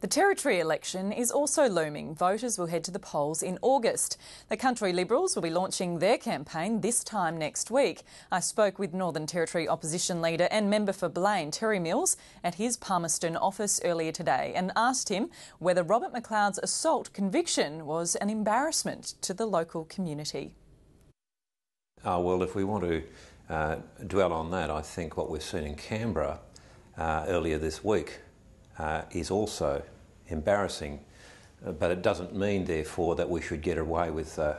The Territory election is also looming. Voters will head to the polls in August. The Country Liberals will be launching their campaign this time next week. I spoke with Northern Territory opposition leader and member for Blaine, Terry Mills, at his Palmerston office earlier today and asked him whether Robert McLeod's assault conviction was an embarrassment to the local community. Well, if we want to dwell on that, I think what we've seen in Canberra earlier this week is also embarrassing, but it doesn't mean, therefore, that we should get away with the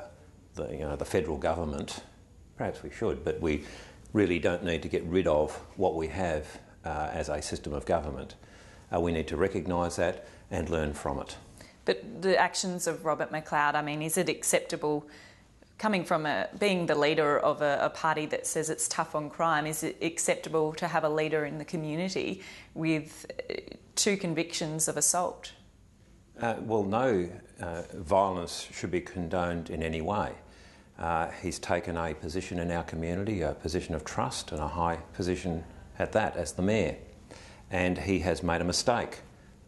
federal government. Perhaps we should, but we really don't need to get rid of what we have as a system of government. We need to recognise that and learn from it. But the actions of Robert McLeod, I mean, is it acceptable, coming from being the leader of a party that says it's tough on crime, is it acceptable to have a leader in the community with 2 convictions of assault? Well, no violence should be condoned in any way. He's taken a position in our community, a position of trust and a high position at that as the Mayor. And he has made a mistake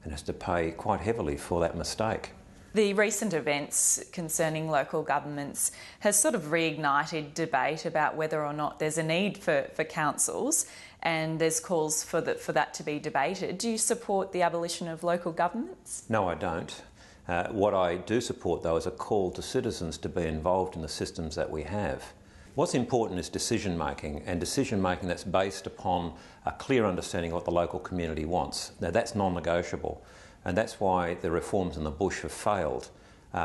and has to pay quite heavily for that mistake. The recent events concerning local governments has sort of reignited debate about whether or not there's a need for councils, and there's calls for that to be debated. Do you support the abolition of local governments? No, I don't. What I do support, though, is a call to citizens to be involved in the systems that we have. What's important is decision-making, and decision-making that's based upon a clear understanding of what the local community wants. Now, that's non-negotiable. And that's why the reforms in the bush have failed,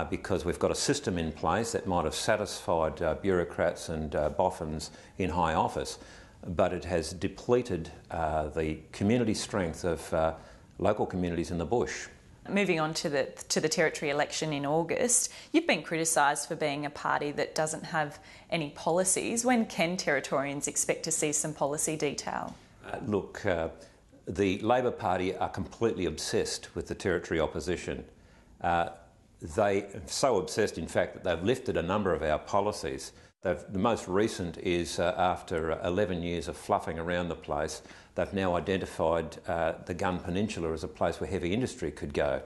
because we've got a system in place that might have satisfied bureaucrats and boffins in high office, but it has depleted the community strength of local communities in the bush. Moving on to the Territory election in August, you've been criticised for being a party that doesn't have any policies. When can Territorians expect to see some policy detail? Look, the Labor Party are completely obsessed with the Territory opposition. They are so obsessed, in fact, that they've lifted a number of our policies. The most recent is after 11 years of fluffing around the place, they've now identified the Gun Peninsula as a place where heavy industry could go.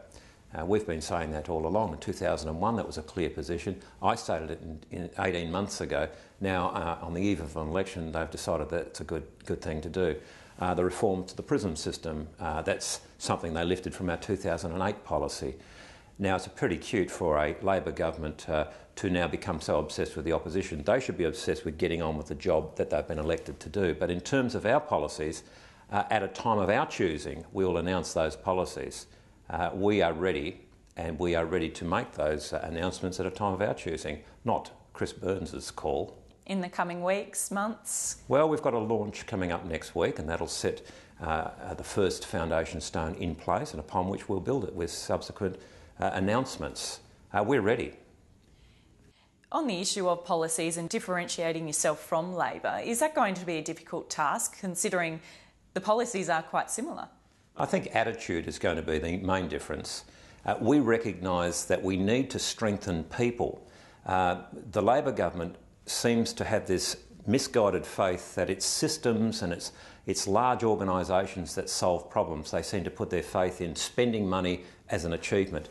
We've been saying that all along. In 2001, that was a clear position. I stated it in 18 months ago. Now, on the eve of an election, they've decided that it's a good thing to do. The reform to the prison system, that's something they lifted from our 2008 policy. Now, it's pretty cute for a Labor government to now become so obsessed with the opposition. They should be obsessed with getting on with the job that they've been elected to do. But in terms of our policies, at a time of our choosing, we will announce those policies. We are ready, and we are ready to make those announcements at a time of our choosing, not Chris Burns's call. In the coming weeks, months? Well, we've got a launch coming up next week, and that'll set the first foundation stone in place, and upon which we'll build it with subsequent announcements. We're ready. On the issue of policies and differentiating yourself from Labor, is that going to be a difficult task, considering the policies are quite similar? I think attitude is going to be the main difference. We recognise that we need to strengthen people. The Labor government seems to have this misguided faith that it's systems and it's large organisations that solve problems. They seem to put their faith in spending money as an achievement.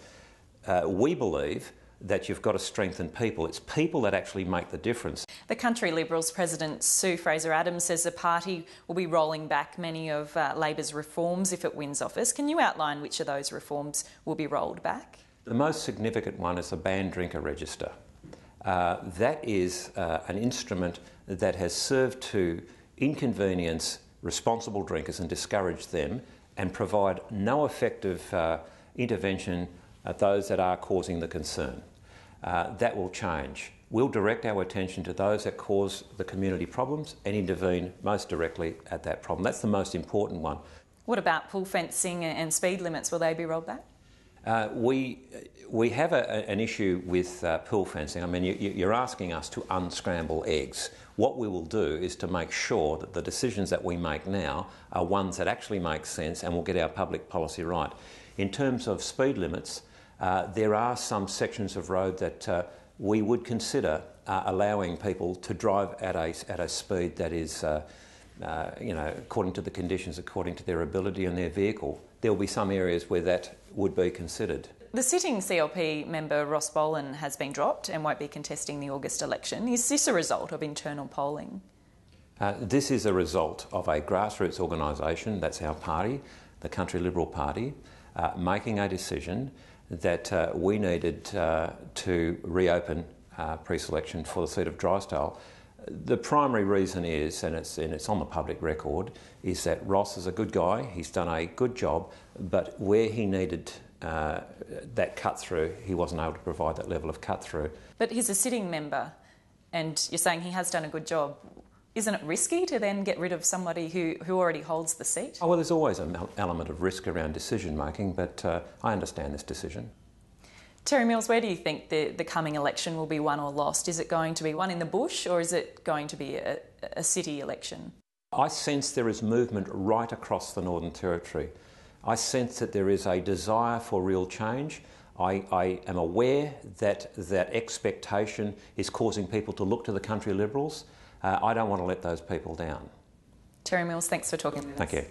We believe that you've got to strengthen people. It's people that actually make the difference. The Country Liberals President Sue Fraser-Adams says the party will be rolling back many of Labor's reforms if it wins office. Can you outline which of those reforms will be rolled back? The most significant one is the banned drinker register. That is an instrument that has served to inconvenience responsible drinkers and discourage them, and provide no effective intervention at those that are causing the concern. That will change. We'll direct our attention to those that cause the community problems and intervene most directly at that problem. That's the most important one. What about pool fencing and speed limits? Will they be rolled back? We have an issue with pool fencing. I mean, you're asking us to unscramble eggs. What we will do is to make sure that the decisions that we make now are ones that actually make sense and will get our public policy right. In terms of speed limits, there are some sections of road that we would consider allowing people to drive at a speed that is, according to the conditions, according to their ability and their vehicle. there will be some areas where that would be considered. The sitting CLP member Ross Boland has been dropped and won't be contesting the August election. Is this a result of internal polling? This is a result of a grassroots organisation, that's our party, the Country Liberal Party, making a decision that we needed to reopen pre-selection for the seat of Drysdale. The primary reason is, and it's on the public record, is that Ross is a good guy, he's done a good job, but where he needed that cut-through, he wasn't able to provide that level of cut-through. But he's a sitting member, and you're saying he has done a good job. Isn't it risky to then get rid of somebody who already holds the seat? Oh, well, there's always an element of risk around decision-making, but I understand this decision. Terry Mills, where do you think the coming election will be won or lost? Is it going to be one in the bush, or is it going to be a city election? I sense there is movement right across the Northern Territory. I sense that there is a desire for real change. I am aware that that expectation is causing people to look to the Country Liberals. I don't want to let those people down. Terry Mills, thanks for talking with us. Thank you.